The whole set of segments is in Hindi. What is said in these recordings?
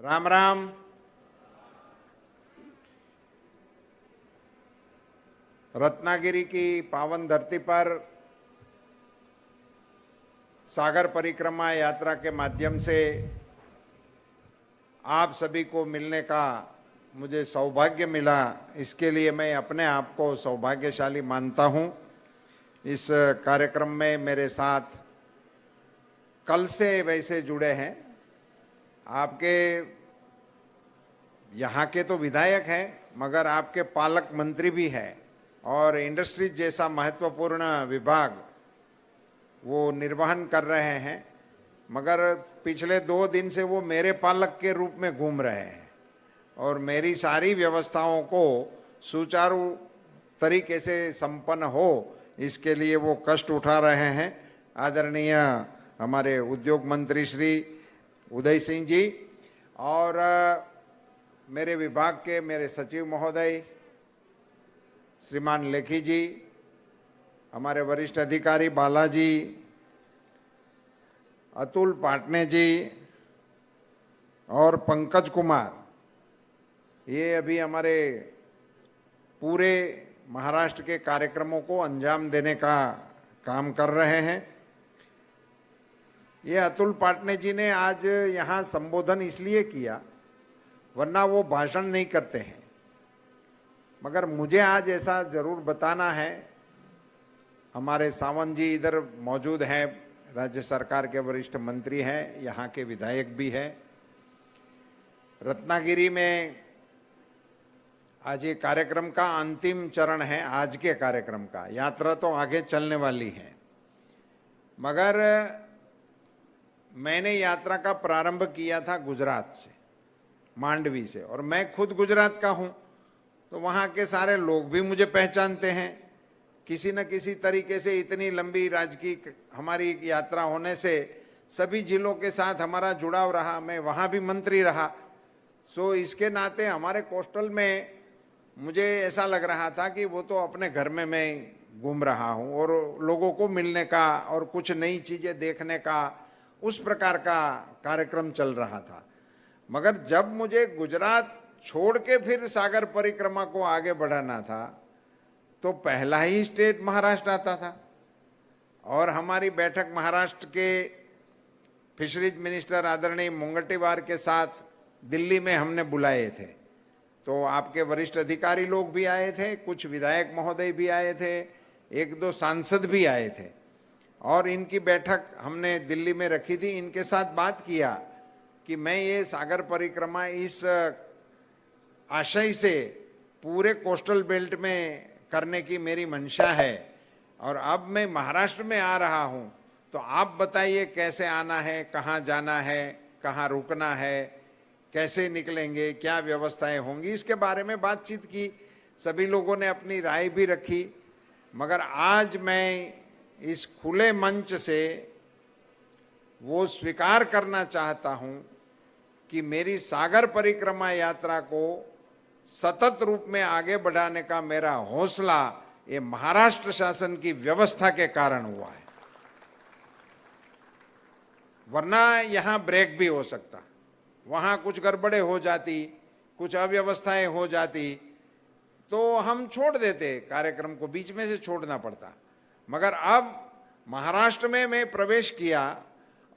राम राम। रत्नागिरी की पावन धरती पर सागर परिक्रमा यात्रा के माध्यम से आप सभी को मिलने का मुझे सौभाग्य मिला। इसके लिए मैं अपने आप को सौभाग्यशाली मानता हूं। इस कार्यक्रम में मेरे साथ कल से वैसे जुड़े हैं, आपके यहाँ के तो विधायक हैं मगर आपके पालक मंत्री भी हैं और इंडस्ट्रीज जैसा महत्वपूर्ण विभाग वो निर्वहन कर रहे हैं, मगर पिछले 2 दिन से वो मेरे पालक के रूप में घूम रहे हैं और मेरी सारी व्यवस्थाओं को सुचारू तरीके से संपन्न हो इसके लिए वो कष्ट उठा रहे हैं। आदरणीय हमारे उद्योग मंत्री श्री उदय सिंह जी और मेरे विभाग के मेरे सचिव महोदय श्रीमान लेखी जी, हमारे वरिष्ठ अधिकारी बालाजी, अतुल पाटने जी और पंकज कुमार, ये अभी हमारे पूरे महाराष्ट्र के कार्यक्रमों को अंजाम देने का काम कर रहे हैं। ये अतुल पाटने जी ने आज यहाँ संबोधन इसलिए किया, वरना वो भाषण नहीं करते हैं, मगर मुझे आज ऐसा जरूर बताना है। हमारे सावंत जी इधर मौजूद हैं, राज्य सरकार के वरिष्ठ मंत्री हैं, यहाँ के विधायक भी हैं। रत्नागिरी में आज ये कार्यक्रम का अंतिम चरण है। आज के कार्यक्रम का यात्रा तो आगे चलने वाली है, मगर मैंने यात्रा का प्रारंभ किया था गुजरात से, मांडवी से, और मैं खुद गुजरात का हूं तो वहां के सारे लोग भी मुझे पहचानते हैं। किसी न किसी तरीके से इतनी लंबी राजकीय हमारी यात्रा होने से सभी जिलों के साथ हमारा जुड़ाव रहा। मैं वहां भी मंत्री रहा, सो इसके नाते हमारे कोस्टल में मुझे ऐसा लग रहा था कि वो तो अपने घर में मैं घूम रहा हूं और लोगों को मिलने का और कुछ नई चीजें देखने का उस प्रकार का कार्यक्रम चल रहा था। मगर जब मुझे गुजरात छोड़ के फिर सागर परिक्रमा को आगे बढ़ाना था तो पहला ही स्टेट महाराष्ट्र आता था और हमारी बैठक महाराष्ट्र के फिशरीज मिनिस्टर आदरणीय मुनगंटीवार के साथ दिल्ली में हमने बुलाए थे। तो आपके वरिष्ठ अधिकारी लोग भी आए थे, कुछ विधायक महोदय भी आए थे, 1-2 सांसद भी आए थे और इनकी बैठक हमने दिल्ली में रखी थी। इनके साथ बात किया कि मैं ये सागर परिक्रमा इस आशय से पूरे कोस्टल बेल्ट में करने की मेरी मंशा है और अब मैं महाराष्ट्र में आ रहा हूं, तो आप बताइए कैसे आना है, कहाँ जाना है, कहाँ रुकना है, कैसे निकलेंगे, क्या व्यवस्थाएं होंगी, इसके बारे में बातचीत की। सभी लोगों ने अपनी राय भी रखी, मगर आज मैं इस खुले मंच से वो स्वीकार करना चाहता हूं कि मेरी सागर परिक्रमा यात्रा को सतत रूप में आगे बढ़ाने का मेरा हौसला ये महाराष्ट्र शासन की व्यवस्था के कारण हुआ है, वरना यहां ब्रेक भी हो सकता, वहां कुछ गड़बड़े हो जाती, कुछ अव्यवस्थाएं हो जाती तो हम छोड़ देते, कार्यक्रम को बीच में से छोड़ना पड़ता। मगर अब महाराष्ट्र में मैं प्रवेश किया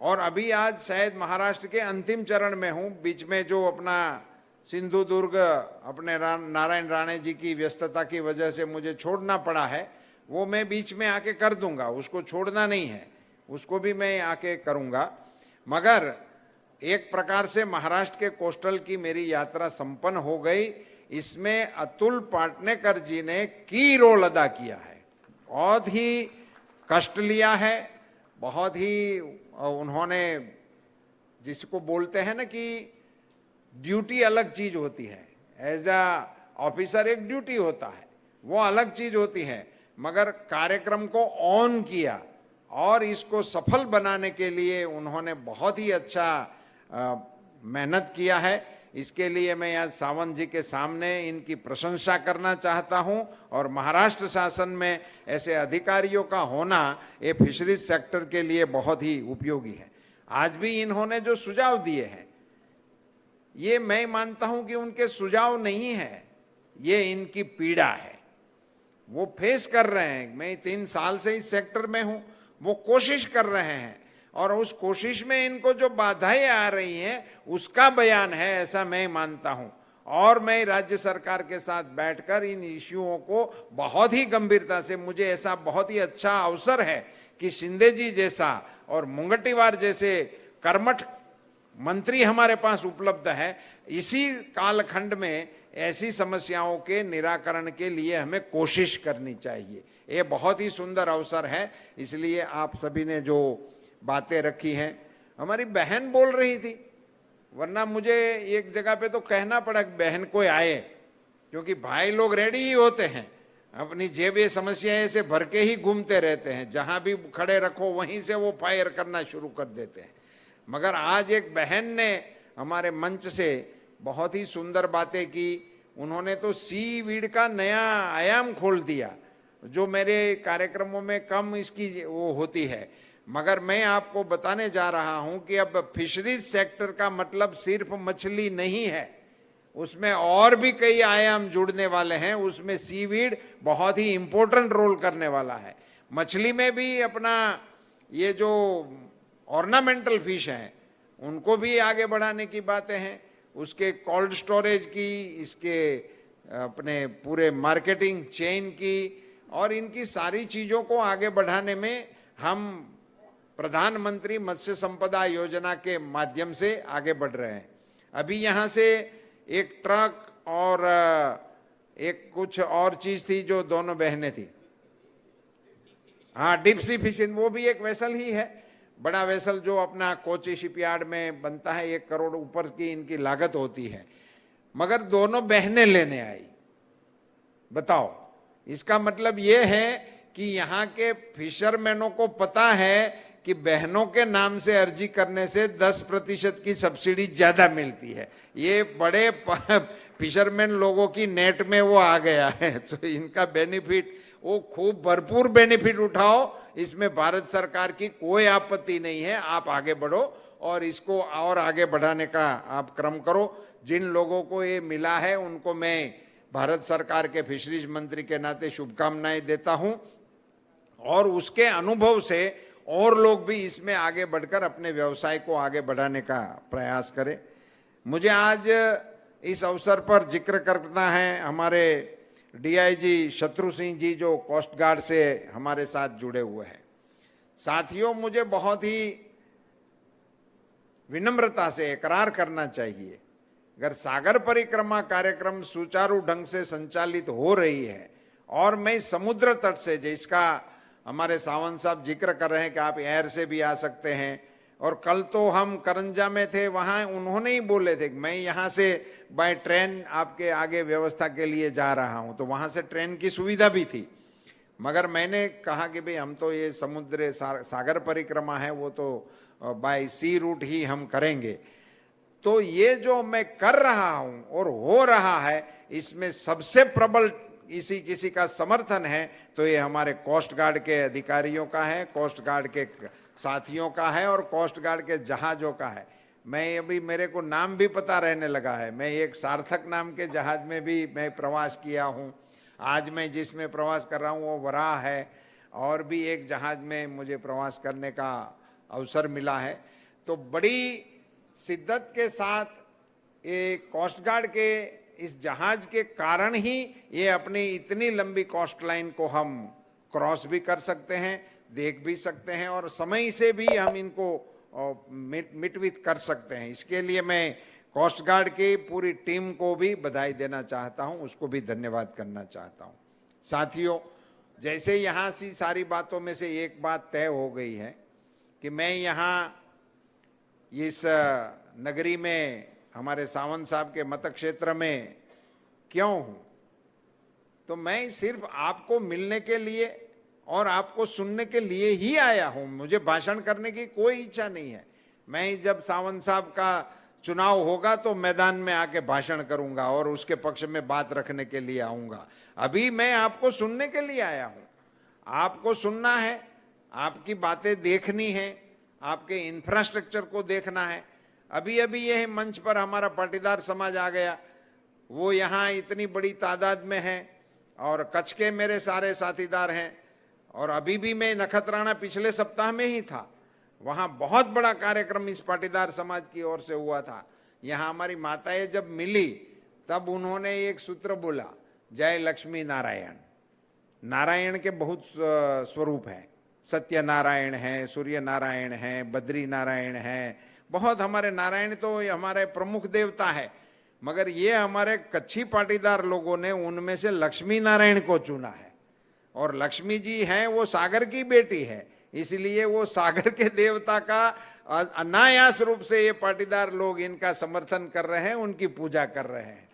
और अभी आज शायद महाराष्ट्र के अंतिम चरण में हूं। बीच में जो अपना सिंधुदुर्ग अपने नारायण राणे जी की व्यस्तता की वजह से मुझे छोड़ना पड़ा है, वो मैं बीच में आके कर दूंगा, उसको छोड़ना नहीं है, उसको भी मैं आके करूंगा। मगर एक प्रकार से महाराष्ट्र के कोस्टल की मेरी यात्रा संपन्न हो गई। इसमें अतुल पाटनेकर जी ने की रोल अदा किया है, बहुत ही कष्ट लिया है, बहुत ही उन्होंने, जिसको बोलते हैं ना कि ड्यूटी अलग चीज होती है, एज अ ऑफिसर एक ड्यूटी होता है, वो अलग चीज होती है, मगर कार्यक्रम को ऑन किया और इसको सफल बनाने के लिए उन्होंने बहुत ही अच्छा मेहनत किया है। इसके लिए मैं आज सावंत जी के सामने इनकी प्रशंसा करना चाहता हूं और महाराष्ट्र शासन में ऐसे अधिकारियों का होना ये फिशरीज सेक्टर के लिए बहुत ही उपयोगी है। आज भी इन्होंने जो सुझाव दिए हैं ये मैं मानता हूं कि उनके सुझाव नहीं है, ये इनकी पीड़ा है। वो फेस कर रहे हैं। मैं 3 साल से इस सेक्टर में हूं, वो कोशिश कर रहे हैं और उस कोशिश में इनको जो बाधाएं आ रही हैं उसका बयान है, ऐसा मैं मानता हूं। और मैं राज्य सरकार के साथ बैठकर इन इश्यूओं को बहुत ही गंभीरता से, मुझे ऐसा बहुत ही अच्छा अवसर है कि शिंदे जी जैसा और मुंगटीवार जैसे कर्मठ मंत्री हमारे पास उपलब्ध है। इसी कालखंड में ऐसी समस्याओं के निराकरण के लिए हमें कोशिश करनी चाहिए। ये बहुत ही सुंदर अवसर है, इसलिए आप सभी ने जो बातें रखी हैं। हमारी बहन बोल रही थी, वरना मुझे एक जगह पे तो कहना पड़ा कि बहन कोई आए, क्योंकि भाई लोग रेडी ही होते हैं, अपनी जेब ये समस्याएं से भर के ही घूमते रहते हैं, जहां भी खड़े रखो वहीं से वो फायर करना शुरू कर देते हैं। मगर आज एक बहन ने हमारे मंच से बहुत ही सुंदर बातें की। उन्होंने तो सीवीड का नया आयाम खोल दिया, जो मेरे कार्यक्रमों में कम इसकी वो होती है। मगर मैं आपको बताने जा रहा हूं कि अब फिशरीज सेक्टर का मतलब सिर्फ मछली नहीं है, उसमें और भी कई आयाम जुड़ने वाले हैं। उसमें सीवीड बहुत ही इंपॉर्टेंट रोल करने वाला है। मछली में भी अपना ये जो ऑर्नामेंटल फिश हैं उनको भी आगे बढ़ाने की बातें हैं, उसके कोल्ड स्टोरेज की, इसके अपने पूरे मार्केटिंग चेन की, और इनकी सारी चीजों को आगे बढ़ाने में हम प्रधानमंत्री मत्स्य संपदा योजना के माध्यम से आगे बढ़ रहे हैं। अभी यहाँ से एक ट्रक और एक कुछ और चीज थी जो दोनों बहनें थी, हाँ डीप सी फिशिंग, वो भी एक वेसल ही है, बड़ा वेसल जो अपना कोची शिपयार्ड में बनता है। 1 करोड़ ऊपर की इनकी लागत होती है, मगर दोनों बहनें लेने आई। बताओ, इसका मतलब ये है कि यहाँ के फिशरमैनों को पता है कि बहनों के नाम से अर्जी करने से 10% की सब्सिडी ज्यादा मिलती है। ये बड़े फिशरमैन लोगों की नेट में वो आ गया है, तो इनका बेनिफिट, वो खूब भरपूर बेनिफिट उठाओ। इसमें भारत सरकार की कोई आपत्ति नहीं है, आप आगे बढ़ो और इसको और आगे बढ़ाने का आप क्रम करो। जिन लोगों को ये मिला है उनको मैं भारत सरकार के फिशरीज मंत्री के नाते शुभकामनाएं देता हूं, और उसके अनुभव से और लोग भी इसमें आगे बढ़कर अपने व्यवसाय को आगे बढ़ाने का प्रयास करें। मुझे आज इस अवसर पर जिक्र करना है हमारे डीआईजी शत्रु सिंह जी, जो कोस्ट गार्ड से हमारे साथ जुड़े हुए हैं। साथियों, मुझे बहुत ही विनम्रता से इकरार करना चाहिए, अगर सागर परिक्रमा कार्यक्रम सुचारू ढंग से संचालित हो रही है और मैं समुद्र तट से, जिसका हमारे सावंत साहब जिक्र कर रहे हैं कि आप एयर से भी आ सकते हैं, और कल तो हम करंजा में थे, वहां उन्होंने ही बोले थे कि मैं यहाँ से बाय ट्रेन आपके आगे व्यवस्था के लिए जा रहा हूं, तो वहां से ट्रेन की सुविधा भी थी। मगर मैंने कहा कि भाई हम तो ये समुद्र सागर परिक्रमा है, वो तो बाय सी रूट ही हम करेंगे। तो ये जो मैं कर रहा हूं और हो रहा है, इसमें सबसे प्रबल इसी किसी का समर्थन है तो ये हमारे कोस्ट गार्ड के अधिकारियों का है, कोस्ट गार्ड के साथियों का है और कोस्ट गार्ड के जहाजों का है। मैं अभी, मेरे को नाम भी पता रहने लगा है, मैं एक सार्थक नाम के जहाज में भी मैं प्रवास किया हूं। आज मैं जिसमें प्रवास कर रहा हूं वो वराह है, और भी एक जहाज में मुझे प्रवास करने का अवसर मिला है। तो बड़ी शिद्दत के साथ ये कोस्ट गार्ड के इस जहाज के कारण ही ये अपनी इतनी लंबी कोस्ट लाइन को हम क्रॉस भी कर सकते हैं, देख भी सकते हैं, और समय से भी हम इनको मिटवित कर सकते हैं। इसके लिए मैं कोस्ट गार्ड की पूरी टीम को भी बधाई देना चाहता हूं, उसको भी धन्यवाद करना चाहता हूं। साथियों, जैसे यहाँ से सारी बातों में से एक बात तय हो गई है कि मैं यहाँ इस नगरी में हमारे सावंत साहब के मत क्षेत्र में क्यों हूं, तो मैं सिर्फ आपको मिलने के लिए और आपको सुनने के लिए ही आया हूं। मुझे भाषण करने की कोई इच्छा नहीं है। मैं जब सावंत साहब का चुनाव होगा तो मैदान में आके भाषण करूंगा और उसके पक्ष में बात रखने के लिए आऊंगा। अभी मैं आपको सुनने के लिए आया हूं। आपको सुनना है, आपकी बातें देखनी है, आपके इंफ्रास्ट्रक्चर को देखना है। अभी अभी यह मंच पर हमारा पाटीदार समाज आ गया, वो यहाँ इतनी बड़ी तादाद में है, और कच्छ के मेरे सारे साथीदार हैं। और अभी भी मैं नखत्राणा पिछले सप्ताह में ही था, वहाँ बहुत बड़ा कार्यक्रम इस पाटीदार समाज की ओर से हुआ था। यहाँ हमारी माताएं जब मिली तब उन्होंने एक सूत्र बोला, जय लक्ष्मी नारायण। नारायण के बहुत स्वरूप हैं, सत्य नारायण है, सूर्य नारायण है, बद्री नारायण है, बहुत हमारे नारायण तो हमारे प्रमुख देवता है। मगर ये हमारे कच्छी पाटीदार लोगों ने उनमें से लक्ष्मी नारायण को चुना है, और लक्ष्मी जी हैं वो सागर की बेटी है, इसलिए वो सागर के देवता का अनायास रूप से ये पाटीदार लोग इनका समर्थन कर रहे हैं, उनकी पूजा कर रहे हैं।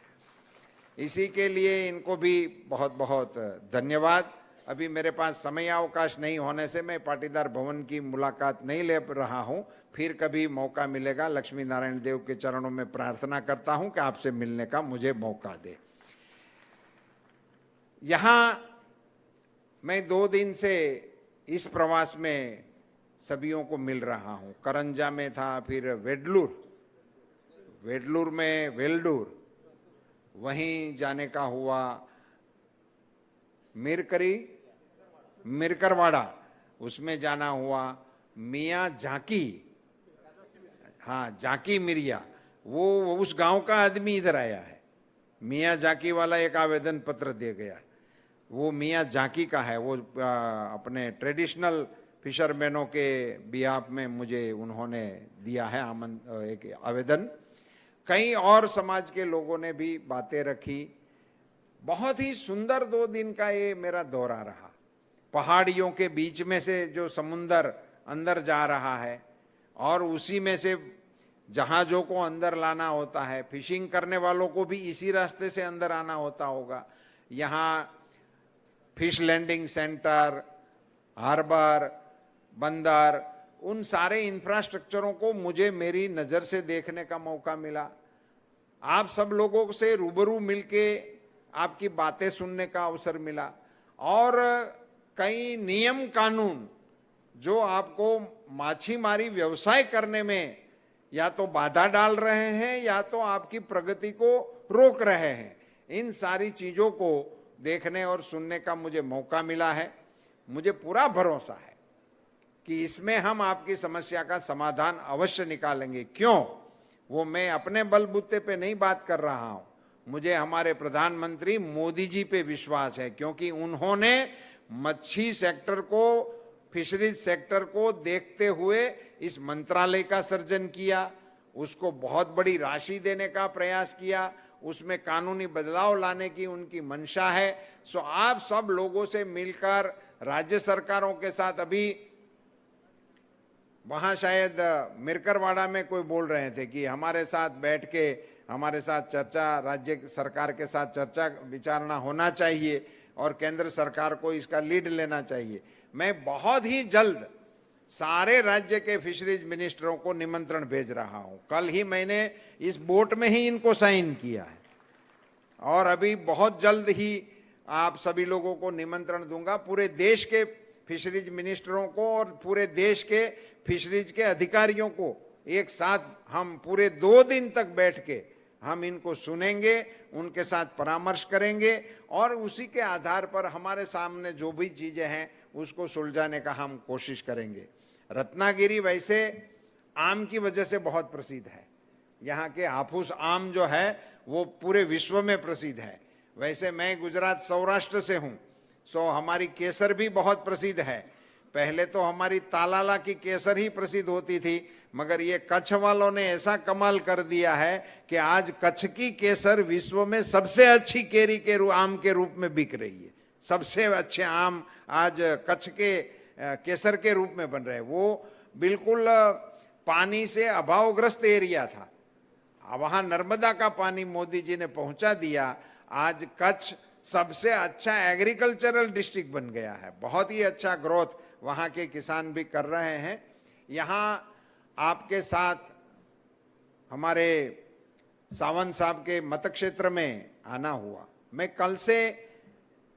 इसी के लिए इनको भी बहुत बहुत धन्यवाद। अभी मेरे पास समय अवकाश नहीं होने से मैं पाटीदार भवन की मुलाकात नहीं ले रहा हूं, फिर कभी मौका मिलेगा। लक्ष्मी नारायण देव के चरणों में प्रार्थना करता हूं कि आपसे मिलने का मुझे मौका दे। यहां मैं 2 दिन से इस प्रवास में सभियों को मिल रहा हूं। करंजा में था, फिर वेडलूर में वेल्डूर, वहीं जाने का हुआ, मिरकरवाड़ा उसमें जाना हुआ, मियाँ झांकी, हाँ झांकी मिरिया, वो उस गांव का आदमी इधर आया है। मियाँ झांकी वाला एक आवेदन पत्र दे गया, वो मियाँ झांकी का है। वो अपने ट्रेडिशनल फिशरमैनों के बिहाफ में मुझे उन्होंने दिया है एक आवेदन। कई और समाज के लोगों ने भी बातें रखी। बहुत ही सुंदर 2 दिन का ये मेरा दौरा रहा। पहाड़ियों के बीच में से जो समुंदर अंदर जा रहा है, और उसी में से जहाजों को अंदर लाना होता है, फिशिंग करने वालों को भी इसी रास्ते से अंदर आना होता होगा। यहाँ फिश लैंडिंग सेंटर, हार्बर, बंदर, उन सारे इंफ्रास्ट्रक्चरों को मुझे मेरी नज़र से देखने का मौका मिला। आप सब लोगों से रूबरू मिलके आपकी बातें सुनने का अवसर मिला, और कई नियम कानून जो आपको माछीमारी व्यवसाय करने में या तो बाधा डाल रहे हैं या तो आपकी प्रगति को रोक रहे हैं, इन सारी चीज़ों को देखने और सुनने का मुझे मौका मिला है। मुझे पूरा भरोसा है कि इसमें हम आपकी समस्या का समाधान अवश्य निकालेंगे। क्यों? वो मैं अपने बलबूते पे नहीं बात कर रहा हूं, मुझे हमारे प्रधानमंत्री मोदी जी पे विश्वास है, क्योंकि उन्होंने मच्छी सेक्टर को, फिशरीज सेक्टर को देखते हुए इस मंत्रालय का सृजन किया, उसको बहुत बड़ी राशि देने का प्रयास किया, उसमें कानूनी बदलाव लाने की उनकी मंशा है। सो आप सब लोगों से मिलकर राज्य सरकारों के साथ, अभी वहाँ शायद मिरकरवाड़ा में कोई बोल रहे थे कि हमारे साथ बैठ के हमारे साथ चर्चा, राज्य सरकार के साथ चर्चा विचारणा होना चाहिए और केंद्र सरकार को इसका लीड लेना चाहिए। मैं बहुत ही जल्द सारे राज्य के फिशरीज मिनिस्टरों को निमंत्रण भेज रहा हूं। कल ही मैंने इस बोट में ही इनको साइन किया है, और अभी बहुत जल्द ही आप सभी लोगों को निमंत्रण दूंगा। पूरे देश के फिशरीज मिनिस्टरों को और पूरे देश के फिशरीज के अधिकारियों को एक साथ हम पूरे 2 दिन तक बैठ के हम इनको सुनेंगे, उनके साथ परामर्श करेंगे, और उसी के आधार पर हमारे सामने जो भी चीजें हैं उसको सुलझाने का हम कोशिश करेंगे। रत्नागिरी वैसे आम की वजह से बहुत प्रसिद्ध है। यहाँ के हाफूस आम जो है वो पूरे विश्व में प्रसिद्ध है। वैसे मैं गुजरात सौराष्ट्र से हूँ, सो हमारी केसर भी बहुत प्रसिद्ध है। पहले तो हमारी तालाला की केसर ही प्रसिद्ध होती थी, मगर ये कच्छ वालों ने ऐसा कमाल कर दिया है कि आज कच्छ की केसर विश्व में सबसे अच्छी केरी के आम के रूप में बिक रही है। सबसे अच्छे आम आज कच्छ के केसर के रूप में बन रहे हैं। वो बिल्कुल पानी से अभावग्रस्त एरिया था, वहां नर्मदा का पानी मोदी जी ने पहुंचा दिया। आज कच्छ सबसे अच्छा एग्रीकल्चरल डिस्ट्रिक्ट बन गया है। बहुत ही अच्छा ग्रोथ वहां के किसान भी कर रहे हैं। यहाँ आपके साथ हमारे सावंत साहब के मतक्षेत्र में आना हुआ। मैं कल से,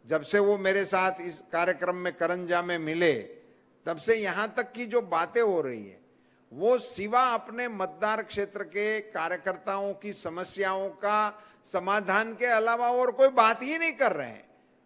जब से वो मेरे साथ इस कार्यक्रम में करंजा में मिले, तब से यहाँ तक की जो बातें हो रही है वो सिवा अपने मतदार क्षेत्र के कार्यकर्ताओं की समस्याओं का समाधान के अलावा और कोई बात ही नहीं कर रहे हैं।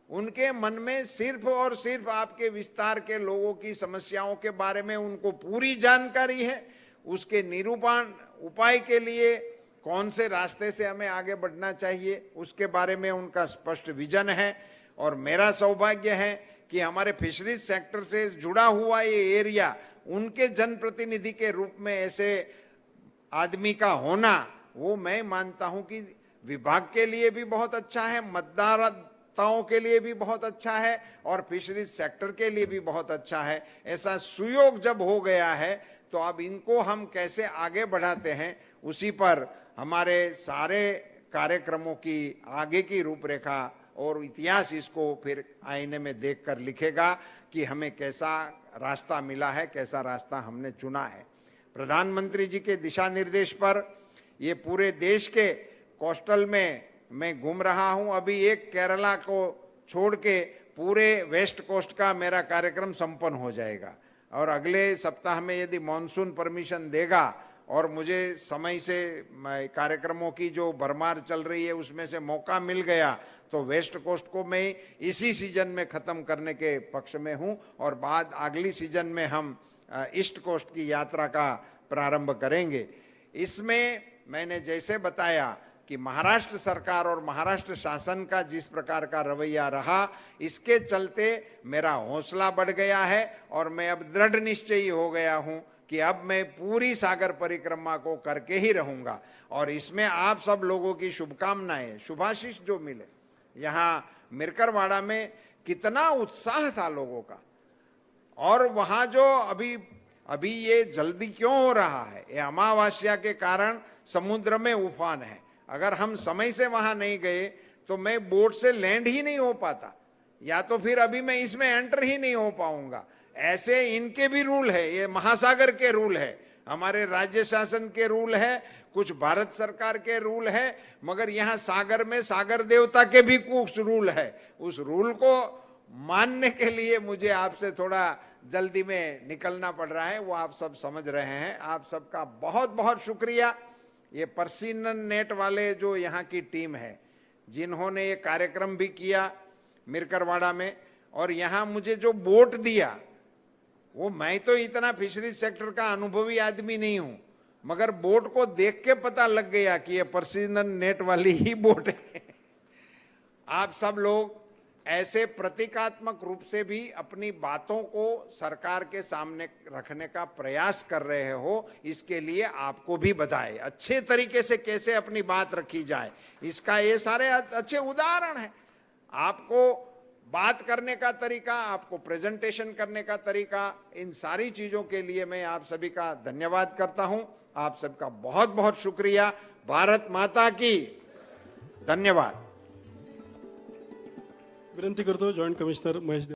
उनके मन में सिर्फ और सिर्फ आपके विस्तार के लोगों की समस्याओं के बारे में उनको पूरी जानकारी है। उसके निरूपण उपाय के लिए कौन से रास्ते से हमें आगे बढ़ना चाहिए उसके बारे में उनका स्पष्ट विजन है। और मेरा सौभाग्य है कि हमारे फिशरीज सेक्टर से जुड़ा हुआ ये एरिया उनके जनप्रतिनिधि के रूप में ऐसे आदमी का होना, वो मैं मानता हूं कि विभाग के लिए भी बहुत अच्छा है, मतदाताओं के लिए भी बहुत अच्छा है और फिशरीज सेक्टर के लिए भी बहुत अच्छा है। ऐसा सुयोग जब हो गया है तो अब इनको हम कैसे आगे बढ़ाते हैं उसी पर हमारे सारे कार्यक्रमों की आगे की रूपरेखा और इतिहास इसको फिर आईने में देखकर लिखेगा कि हमें कैसा रास्ता मिला है, कैसा रास्ता हमने चुना है। प्रधानमंत्री जी के दिशा निर्देश पर ये पूरे देश के कोस्टल में मैं घूम रहा हूं। अभी एक केरला को छोड़ के पूरे वेस्ट कोस्ट का मेरा कार्यक्रम संपन्न हो जाएगा और अगले सप्ताह में यदि मॉनसून परमिशन देगा और मुझे समय से कार्यक्रमों की जो भरमार चल रही है उसमें से मौका मिल गया तो वेस्ट कोस्ट को मैं इसी सीजन में खत्म करने के पक्ष में हूं और बाद अगली सीजन में हम ईस्ट कोस्ट की यात्रा का प्रारंभ करेंगे। इसमें मैंने जैसे बताया कि महाराष्ट्र सरकार और महाराष्ट्र शासन का जिस प्रकार का रवैया रहा, इसके चलते मेरा हौसला बढ़ गया है और मैं अब दृढ़ निश्चयी हो गया हूं कि अब मैं पूरी सागर परिक्रमा को करके ही रहूंगा। और इसमें आप सब लोगों की शुभकामनाएं, शुभाशीष जो मिले। यहाँ मिरकरवाड़ा में कितना उत्साह था लोगों का, और वहां जो अभी ये जल्दी क्यों हो रहा है, ये अमावस्या के कारण समुद्र में उफान है। अगर हम समय से वहां नहीं गए तो मैं बोट से लैंड ही नहीं हो पाता, या तो फिर अभी मैं इसमें एंटर ही नहीं हो पाऊंगा। ऐसे इनके भी रूल है, ये महासागर के रूल है, हमारे राज्य शासन के रूल है, कुछ भारत सरकार के रूल है, मगर यहाँ सागर में सागर देवता के भी कुछ रूल है। उस रूल को मानने के लिए मुझे आपसे थोड़ा जल्दी में निकलना पड़ रहा है, वो आप सब समझ रहे हैं। आप सबका बहुत बहुत शुक्रिया। ये पर्सिनन नेट वाले जो यहाँ की टीम है, जिन्होंने ये कार्यक्रम भी किया मिरकरवाड़ा में, और यहाँ मुझे जो बोट दिया, वो मैं तो इतना फिशरीज सेक्टर का अनुभवी आदमी नहीं हूं, मगर बोट को देख के पता लग गया कि ये पर्सिनन नेट वाली ही बोट है। आप सब लोग ऐसे प्रतीकात्मक रूप से भी अपनी बातों को सरकार के सामने रखने का प्रयास कर रहे हो, इसके लिए आपको भी बधाई। अच्छे तरीके से कैसे अपनी बात रखी जाए, इसका ये सारे अच्छे उदाहरण हैं। आपको बात करने का तरीका, आपको प्रेजेंटेशन करने का तरीका, इन सारी चीजों के लिए मैं आप सभी का धन्यवाद करता हूं। आप सबका बहुत बहुत शुक्रिया। भारत माता की। धन्यवाद। विनंती करतो जॉइंट कमिशनर महेश